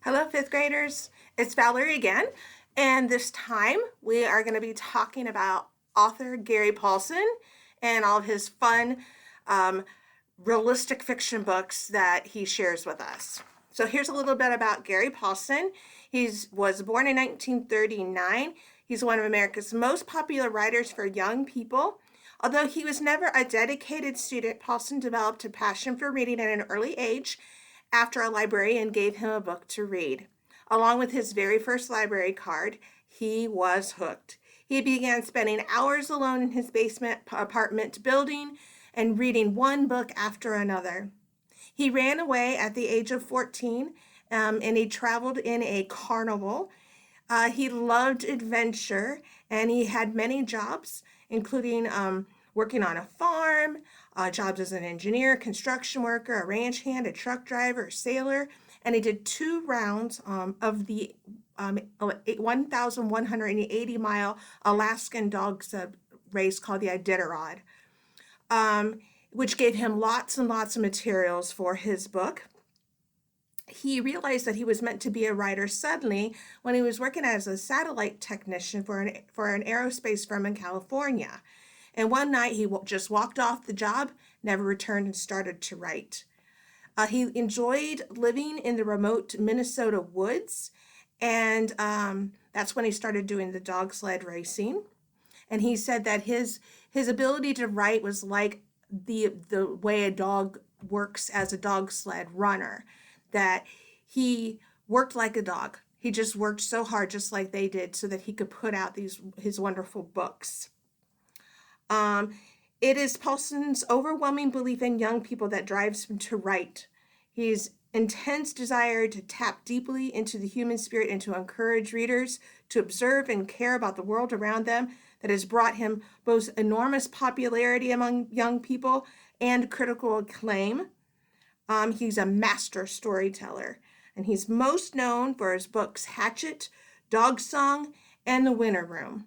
Hello, fifth graders. It's Valerie again, and this time we are going to be talking about author Gary Paulsen and all of his fun, um, realistic fiction books that he shares with us. So here's a little bit about Gary Paulsen. He was born in 1939. He's one of America's most popular writers for young people. Although he was never a dedicated student, Paulsen developed a passion for reading at an early age after a librarian gave him a book to read. Along with his very first library card, he was hooked. He began spending hours alone in his basement apartment building and reading one book after another. He ran away at the age of 14 and he traveled in a carnival. He loved adventure and he had many jobs, including working on a farm, jobs as an engineer, construction worker, a ranch hand, a truck driver, a sailor, and he did 2 rounds of the 1,180-mile Alaskan dog race called the Iditarod, which gave him lots and lots of materials for his book. He realized that he was meant to be a writer suddenly when he was working as a satellite technician for an aerospace firm in California. And one night he just walked off the job, never returned, and started to write. He enjoyed living in the remote Minnesota woods, and that's when he started doing the dog sled racing. And he said that his ability to write was like the way a dog works as a dog sled runner, that he worked like a dog. He just worked so hard, just like they did, so that he could put out his wonderful books. It is Paulsen's overwhelming belief in young people that drives him to write. His intense desire to tap deeply into the human spirit and to encourage readers to observe and care about the world around them that has brought him both enormous popularity among young people and critical acclaim. He's a master storyteller, and he's most known for his books Hatchet, Dog Song, and The Winter Room.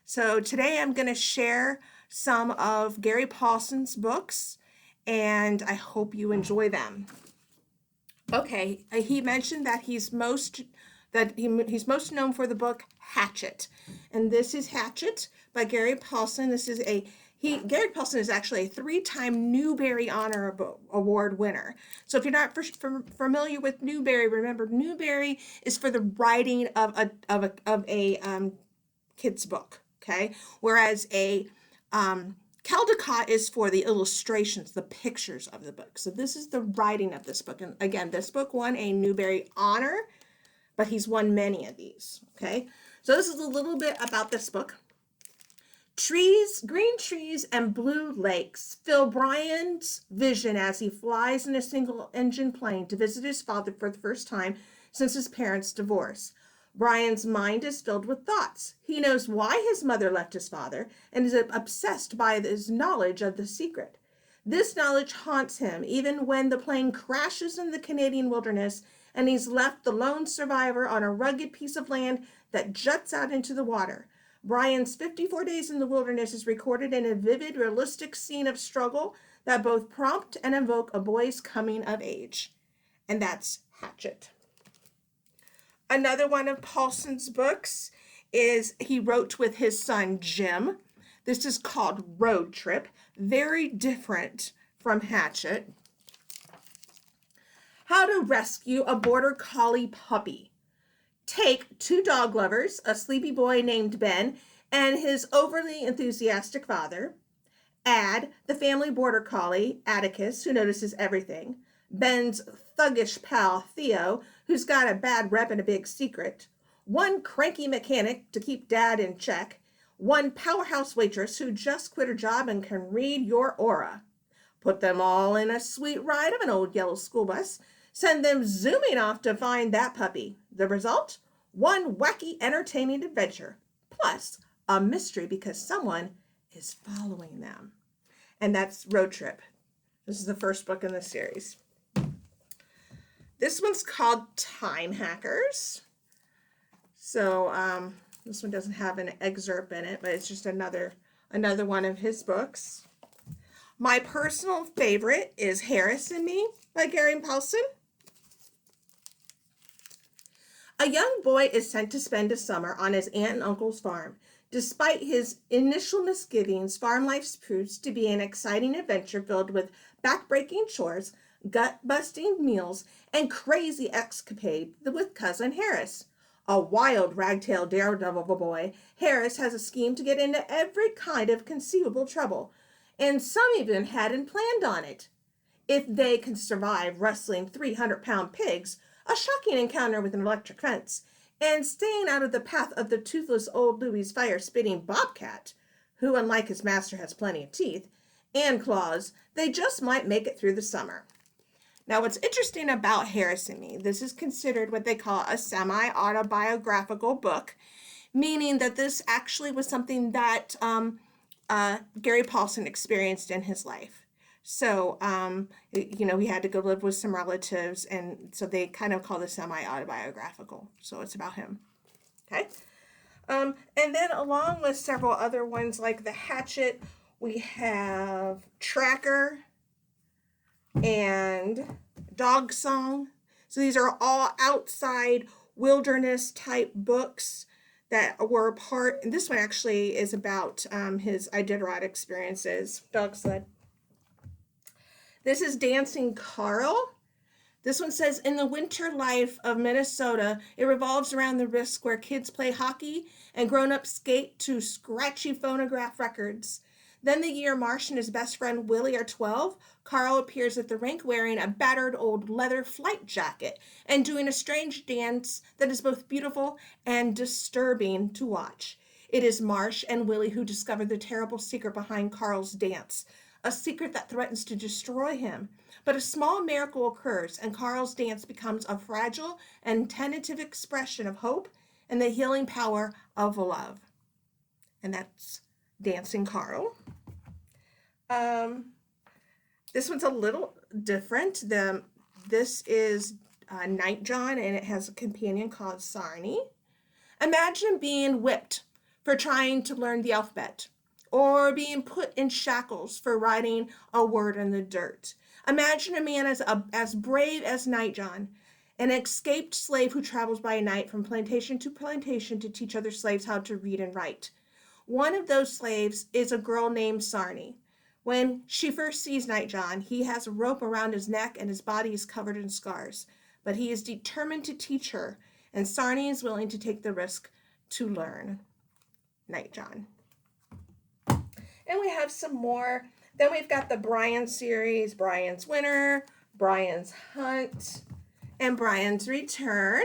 So today I'm going to share some of Gary Paulsen's books, and I hope you enjoy them. Okay, he mentioned that he's most known for the book Hatchet, and this is Hatchet by Gary Paulsen. Gary Paulsen is actually a 3-time Newbery Honor Award winner. So if you're not familiar with Newbery, remember Newbery is for the writing of a kid's book. Okay, whereas a Caldecott is for the illustrations, the pictures of the book. So this is the writing of this book. And again, this book won a Newbery Honor, but he's won many of these. Okay, so this is a little bit about this book. Green trees and blue lakes fill Brian's vision as he flies in a single-engine plane to visit his father for the first time since his parents' divorce. Brian's mind is filled with thoughts. He knows why his mother left his father and is obsessed by his knowledge of the secret. This knowledge haunts him even when the plane crashes in the Canadian wilderness and he's left the lone survivor on a rugged piece of land that juts out into the water. Brian's 54 Days in the Wilderness is recorded in a vivid, realistic scene of struggle that both prompt and evoke a boy's coming of age. And that's Hatchet. Another one of Paulsen's books is he wrote with his son Jim. This is called Road Trip, very different from Hatchet. How to rescue a border collie puppy. Take 2 dog lovers, a sleepy boy named Ben and his overly enthusiastic father. Add the family border collie, Atticus, who notices everything. Ben's thuggish pal, Theo, who's got a bad rep and a big secret. 1 cranky mechanic to keep Dad in check. 1 powerhouse waitress who just quit her job and can read your aura. Put them all in a sweet ride of an old yellow school bus. Send them zooming off to find that puppy. The result? 1 wacky, entertaining adventure. Plus a mystery because someone is following them. And that's Road Trip. This is the first book in the series. This one's called Time Hackers. So this one doesn't have an excerpt in it, but it's just another one of his books. My personal favorite is Harris and Me by Gary Paulsen. A young boy is sent to spend a summer on his aunt and uncle's farm. Despite his initial misgivings, farm life proves to be an exciting adventure filled with back-breaking chores, gut-busting meals, and crazy escapade with Cousin Harris. A wild ragtail daredevil boy, Harris has a scheme to get into every kind of conceivable trouble, and some even hadn't planned on it. If they can survive wrestling 300-pound pigs, a shocking encounter with an electric fence, and staying out of the path of the toothless old Louie's fire-spitting bobcat, who, unlike his master, has plenty of teeth and claws, they just might make it through the summer. Now, what's interesting about Harris and Me, this is considered what they call a semi-autobiographical book, meaning that this actually was something that Gary Paulsen experienced in his life. So, he had to go live with some relatives, and so they kind of call this semi-autobiographical. So it's about him. Okay? And then along with several other ones like the Hatchet, we have Tracker and Dog Song. So these are all outside wilderness type books that were part, and this one actually is about his Iditarod experiences. Dog sled. This is Dancing Carl. This one says, in the winter life of Minnesota, it revolves around the risk where kids play hockey and grown-ups skate to scratchy phonograph records. Then the year Marsh and his best friend Willie are 12, Carl appears at the rink wearing a battered old leather flight jacket and doing a strange dance that is both beautiful and disturbing to watch. It is Marsh and Willie who discover the terrible secret behind Carl's dance, a secret that threatens to destroy him. But a small miracle occurs, and Carl's dance becomes a fragile and tentative expression of hope and the healing power of love. And that's Dancing Carl. This one's a little different. This is Nightjohn, and it has a companion called Sarnie. Imagine being whipped for trying to learn the alphabet, or being put in shackles for writing a word in the dirt. Imagine a man as brave as Nightjohn, an escaped slave who travels by night from plantation to teach other slaves how to read and write. One of those slaves is a girl named Sarnie. When she first sees Nightjohn, he has a rope around his neck and his body is covered in scars. But he is determined to teach her, and Sarnie is willing to take the risk to learn. Nightjohn. And we have some more. Then we've got the Brian series, Brian's Winter, Brian's Hunt, and Brian's Return.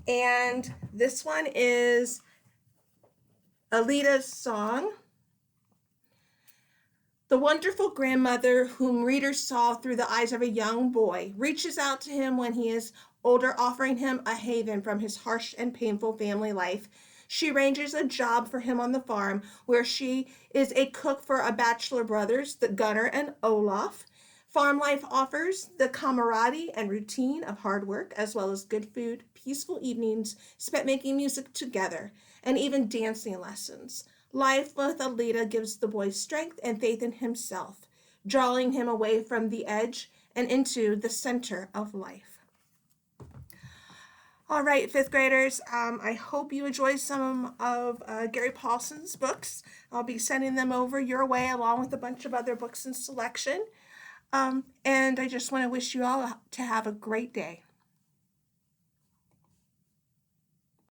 And this one is Alita's Song. The wonderful grandmother, whom readers saw through the eyes of a young boy, reaches out to him when he is older, offering him a haven from his harsh and painful family life. She arranges a job for him on the farm, where she is a cook for a bachelor brothers, the Gunnar and Olaf. Farm life offers the camaraderie and routine of hard work, as well as good food, peaceful evenings spent making music together, and even dancing lessons. Life with Alita gives the boy strength and faith in himself, drawing him away from the edge and into the center of life. All right, fifth graders, I hope you enjoyed some of Gary Paulsen's books. I'll be sending them over your way along with a bunch of other books in selection. And I just want to wish you all to have a great day.